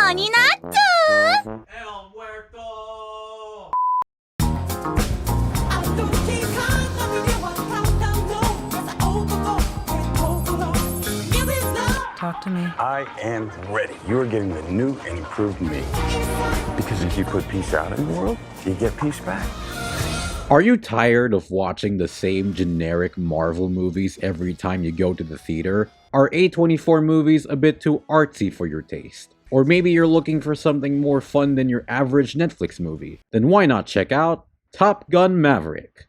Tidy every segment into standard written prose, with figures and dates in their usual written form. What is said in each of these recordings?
何ナッツTalk to me. I am ready. You are getting the new and improved me. Because if you put peace out in the world, you get peace back. Are you tired of watching the same generic Marvel movies every time you go to the theater? Are A24 movies a bit too artsy for your taste? Or maybe you're looking for something more fun than your average Netflix movie? Then why not check out Top Gun Maverick?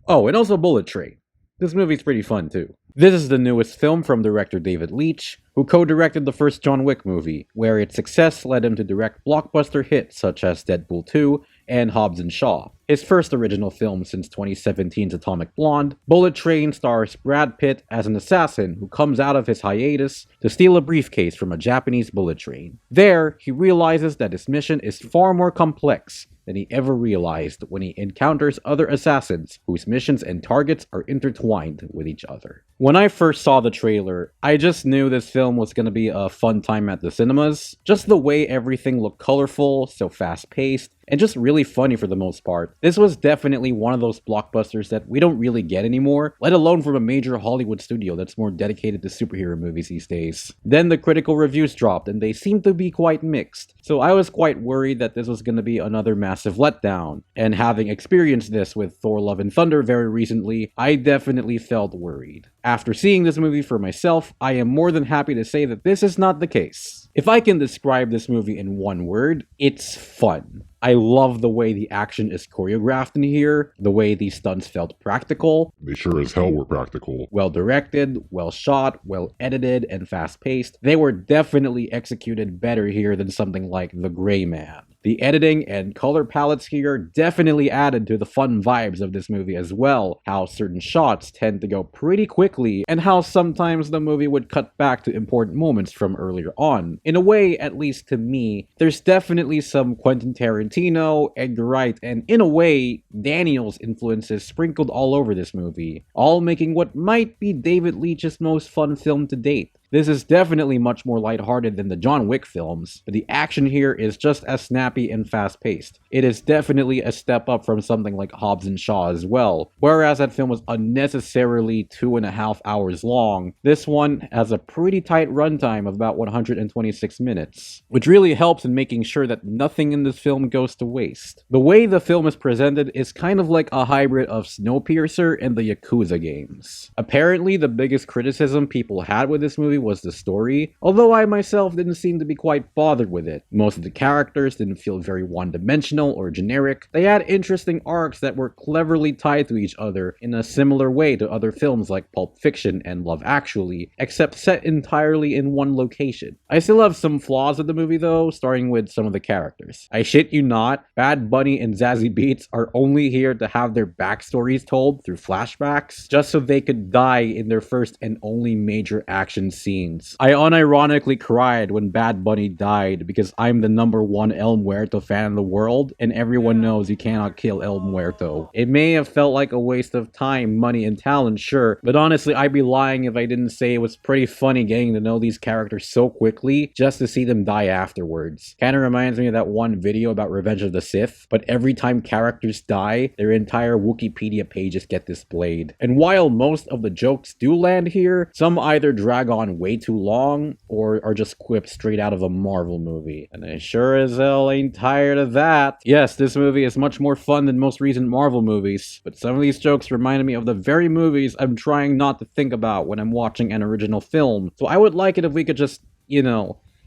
Oh, and also Bullet Train. This movie's pretty fun too. This is the newest film from director David Leitch, who co-directed the first John Wick movie, where its success led him to direct blockbuster hits such as Deadpool 2 and Hobbs & Shaw. His first original film since 2017's Atomic Blonde, Bullet Train stars Brad Pitt as an assassin who comes out of his hiatus to steal a briefcase from a Japanese bullet train. There, he realizes that his mission is far more complex than he ever realized when he encounters other assassins whose missions and targets are intertwined with each other. When I first saw the trailer, I just knew this film was going to be a fun time at the cinemas. Just the way everything looked colorful, so fast-paced, and just really funny for the most part. This was definitely one of those blockbusters that we don't really get anymore, let alone from a major Hollywood studio that's more dedicated to superhero movies these days. Then the critical reviews dropped, and they seemed to be quite mixed. So I was quite worried that this was going to be another massive letdown. And having experienced this with Thor Love and Thunder very recently, I definitely felt worried. After seeing this movie for myself, I am more than happy to say that this is not the case. If I can describe this movie in one word, it's fun. I love the way the action is choreographed in here, the way these stunts felt practical. They sure as hell were practical. Well directed, well shot, well edited, and fast paced. They were definitely executed better here than something like The Gray Man. The editing and color palettes here definitely added to the fun vibes of this movie as well, how certain shots tend to go pretty quickly, and how sometimes the movie would cut back to important moments from earlier on. In a way, at least to me, there's definitely some Quentin Tarantino, Edgar Wright, and in a way, Daniel's influences sprinkled all over this movie, all making what might be David Leitch's most fun film to date. This is definitely much more lighthearted than the John Wick films, but the action here is just as snappy and fast-paced. It is definitely a step up from something like Hobbs & Shaw as well. Whereas that film was unnecessarily 2.5 hours long, this one has a pretty tight runtime of about 126 minutes, which really helps in making sure that nothing in this film goes to waste. The way the film is presented is kind of like a hybrid of Snowpiercer and the Yakuza games. Apparently, the biggest criticism people had with this movie was the story, although I myself didn't seem to be quite bothered with it. Most of the characters didn't feel very one-dimensional or generic. They had interesting arcs that were cleverly tied to each other in a similar way to other films like Pulp Fiction and Love Actually, except set entirely in one location. I still have some flaws with the movie though, starting with some of the characters. I shit you not, Bad Bunny and Zazie Beetz are only here to have their backstories told through flashbacks, just so they could die in their first and only major action scene. I unironically cried when Bad Bunny died because I'm the #1 El Muerto fan in the world, and everyone knows you cannot kill El Muerto. It may have felt like a waste of time, money, and talent, sure, but honestly, I'd be lying if I didn't say it was pretty funny getting to know these characters so quickly just to see them die afterwards. Kinda reminds me of that one video about Revenge of the Sith, but every time characters die, their entire Wikipedia pages get displayed. And while most of the jokes do land here, some either drag on way too long or are just quipped straight out of a Marvel movie. And I sure as hell ain't tired of that. Yes, this movie is much more fun than most recent Marvel movies, but some of these jokes reminded me of the very movies I'm trying not to think about when I'm watching an original film. So I would like it if we could just,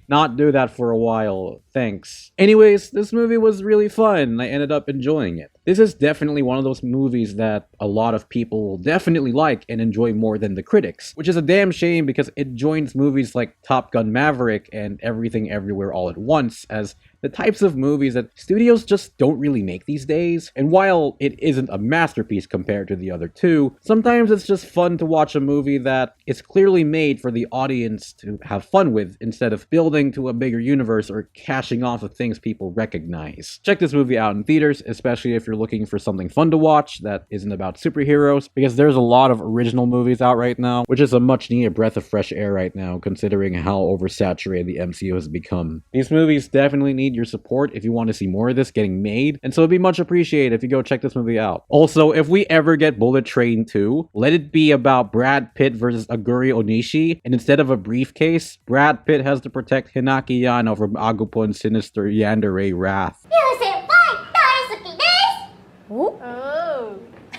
not do that for a while. Thanks. Anyways, this movie was really fun and I ended up enjoying it. This is definitely one of those movies that a lot of people will definitely like and enjoy more than the critics, which is a damn shame because it joins movies like Top Gun Maverick and Everything Everywhere All at Once as the types of movies that studios just don't really make these days. And while it isn't a masterpiece compared to the other two, sometimes it's just fun to watch a movie that is clearly made for the audience to have fun with instead of building to a bigger universe or cashing off of things people recognize. Check this movie out in theaters, especially if you're looking for something fun to watch that isn't about about superheroes, because there's a lot of original movies out right now, which is a much needed breath of fresh air right now, considering how oversaturated the MCU has become. These movies definitely need your support if you want to see more of this getting made, and so it'd be much appreciated if you go check this movie out. Also, if we ever get Bullet Train 2, let it be about Brad Pitt versus Aguri Onishi, and instead of a briefcase, Brad Pitt has to protect Hinaki Yano from Agupon's sinister yandere wrath.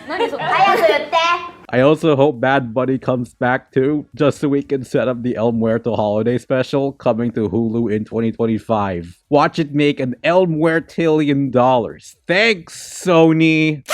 何それ早く言って I also hope Bad Bunny comes back too, just so we can set up the El Muerto holiday special coming to Hulu in 2025. Watch it make an El Muertillion dollars. Thanks, Sony!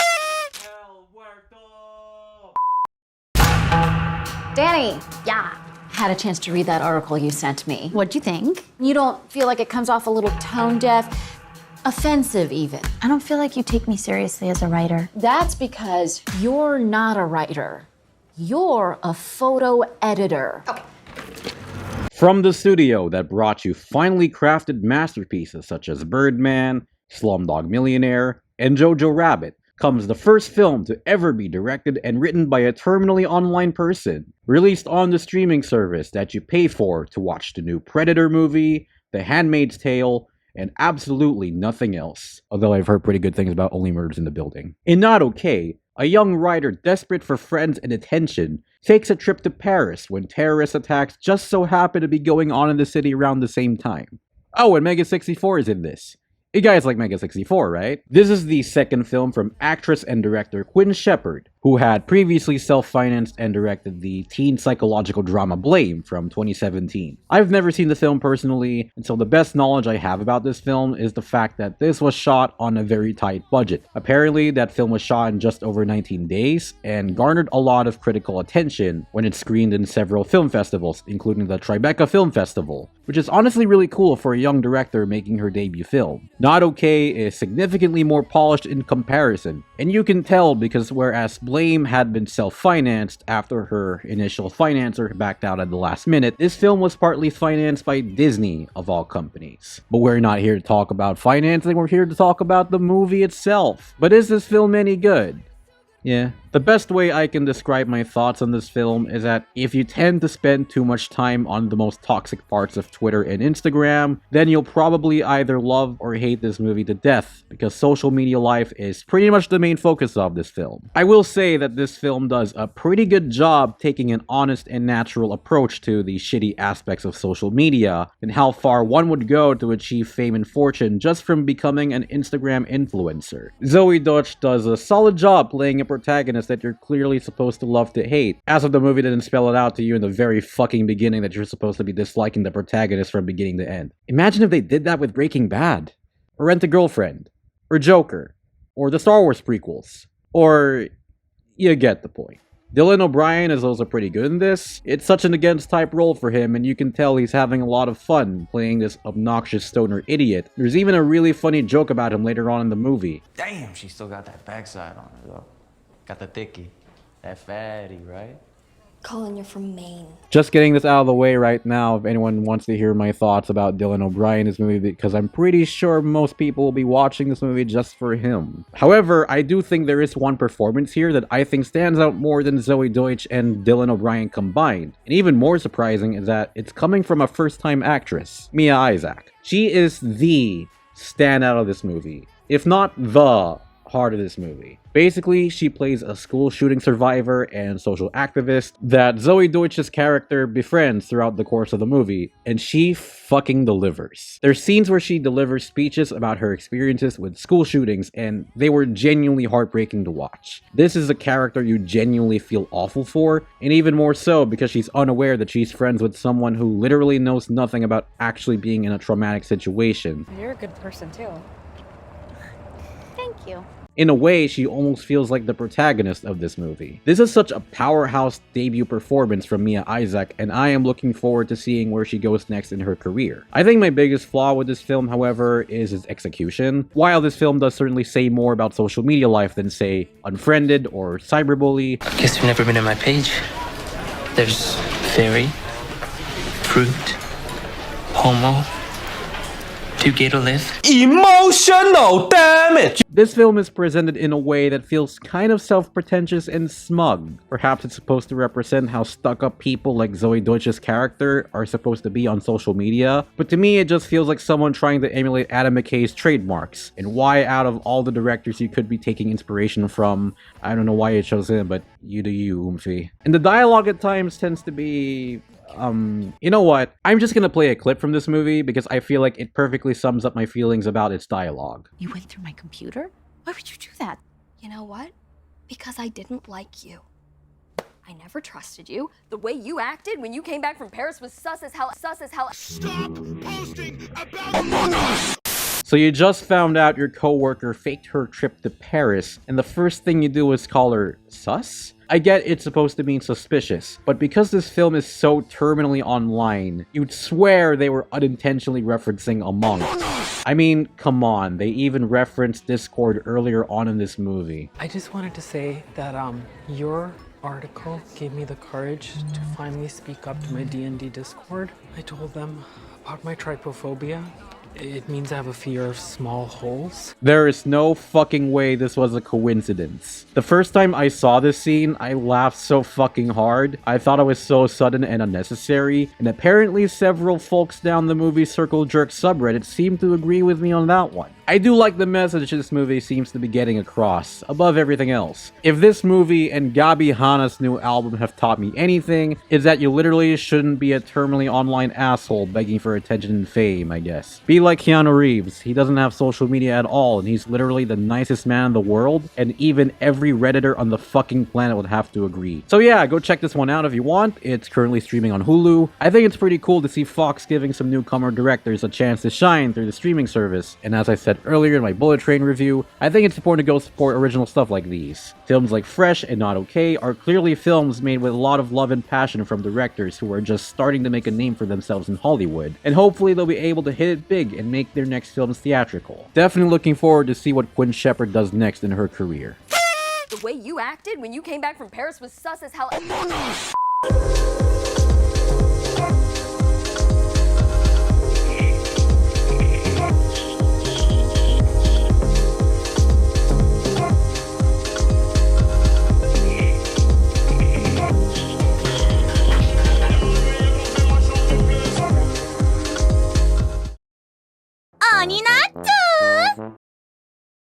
Danny, yeah, had a chance to read that article you sent me. What'd you think? You don't feel like it comes off a little tone deaf? Offensive, even. I don't feel like you take me seriously as a writer. That's because you're not a writer. You're a photo editor. Okay. From the studio that brought you finely crafted masterpieces such as Birdman, Slumdog Millionaire, and Jojo Rabbit, comes the first film to ever be directed and written by a terminally online person, released on the streaming service that you pay for to watch the new Predator movie, The Handmaid's Tale, and absolutely nothing else. Although I've heard pretty good things about Only Murders in the Building. In Not Okay, a young writer desperate for friends and attention takes a trip to Paris when terrorist attacks just so happen to be going on in the city around the same time. Oh, and Mega 64 is in this. You guys like Mega 64, right? This is the second film from actress and director Quinn Shepard, who had previously self-financed and directed the teen psychological drama Blame from 2017. I've never seen the film personally, and so the best knowledge I have about this film is the fact that this was shot on a very tight budget. Apparently, that film was shot in just over 19 days, and garnered a lot of critical attention when it screened in several film festivals, including the Tribeca Film Festival, which is honestly really cool for a young director making her debut film. Not Okay is significantly more polished in comparison, and you can tell because whereas Blame had been self-financed after her initial financer backed out at the last minute, this film was partly financed by Disney, of all companies. But we're not here to talk about financing, we're here to talk about the movie itself. But is this film any good? Yeah. The best way I can describe my thoughts on this film is that if you tend to spend too much time on the most toxic parts of Twitter and Instagram, then you'll probably either love or hate this movie to death, because social media life is pretty much the main focus of this film. I will say that this film does a pretty good job taking an honest and natural approach to the shitty aspects of social media, and how far one would go to achieve fame and fortune just from becoming an Instagram influencer. Zoe Deutsch does a solid job playing a protagonist that you're clearly supposed to love to hate, as if the movie didn't spell it out to you in the very fucking beginning that you're supposed to be disliking the protagonist from beginning to end. Imagine if they did that with Breaking Bad, or Rent-a-Girlfriend, or Joker, or the Star Wars prequels, or... you get the point. Dylan O'Brien is also pretty good in this. It's such an against type role for him, and you can tell he's having a lot of fun playing this obnoxious stoner idiot. There's even a really funny joke about him later on in the movie. Damn, she still got that backside on her though. Got the thickie. That fatty, right? Colin, you're from Maine. Just getting this out of the way right now, if anyone wants to hear my thoughts about Dylan O'Brien in this movie, because I'm pretty sure most people will be watching this movie just for him. However, I do think there is one performance here that I think stands out more than Zoe Deutsch and Dylan O'Brien combined. And even more surprising is that it's coming from a first-time actress, Mia Isaac. She is the standout of this movie, if not the heart of this movie. Basically, she plays a school shooting survivor and social activist that Zoe Deutsch's character befriends throughout the course of the movie, and she fucking delivers. There's scenes where she delivers speeches about her experiences with school shootings, and they were genuinely heartbreaking to watch. This is a character you genuinely feel awful for, and even more so because she's unaware that she's friends with someone who literally knows nothing about actually being in a traumatic situation. You're a good person too. Thank you. In a way, she almost feels like the protagonist of this movie. This is such a powerhouse debut performance from Mia Isaac, and I am looking forward to seeing where she goes next in her career. I think my biggest flaw with this film, however, is its execution. While this film does certainly say more about social media life than, say, Unfriended or Cyberbully. Guess you've never been on my page. There's fairy, fruit, homo, too gay to live. Emotional damage! This film is presented in a way that feels kind of self-pretentious and smug. Perhaps it's supposed to represent how stuck-up people like Zoe Deutsch's character are supposed to be on social media, but to me it just feels like someone trying to emulate Adam McKay's trademarks. And why out of all the directors you could be taking inspiration from, I don't know why you chose him, but you do you, Oomphy. And the dialogue at times tends to be... you know what? I'm just gonna play a clip from this movie because I feel like it perfectly sums up my feelings about its dialogue. You went through my computer? Why would you do that? You know what? Because I didn't like you. I never trusted you. The way you acted when you came back from Paris was sus as hell. Stop posting about Among Us! So you just found out your coworker faked her trip to Paris, and the first thing you do is call her sus? I get it's supposed to mean suspicious, but because this film is so terminally online, you'd swear they were unintentionally referencing Among Us. I mean, come on, they even referenced Discord earlier on in this movie. I just wanted to say that your article gave me the courage to finally speak up to my D&D Discord. I told them about my trypophobia. It means I have a fear of small holes. There is no fucking way this was a coincidence. The first time I saw this scene, I laughed so fucking hard. I thought it was so sudden and unnecessary, and apparently several folks down the Movie Circle Jerk subreddit seem to agree with me on that one. I do like the message this movie seems to be getting across, above everything else. If this movie and Gabi Hana's new album have taught me anything, it's that you literally shouldn't be a terminally online asshole begging for attention and fame, I guess. Be like Keanu Reeves, he doesn't have social media at all, and he's literally the nicest man in the world, and even every Redditor on the fucking planet would have to agree. So yeah, go check this one out if you want. It's currently streaming on Hulu. I think it's pretty cool to see Fox giving some newcomer directors a chance to shine through the streaming service, and as I said earlier in my Bullet Train review, I think it's important to go support original stuff like these. Films like Fresh and Not Okay are clearly films made with a lot of love and passion from directors who are just starting to make a name for themselves in Hollywood, and hopefully they'll be able to hit it big and make their next films theatrical. Definitely looking forward to see what Quinn Shepard does next in her career. The way you acted when you came back from Paris was sus as hell.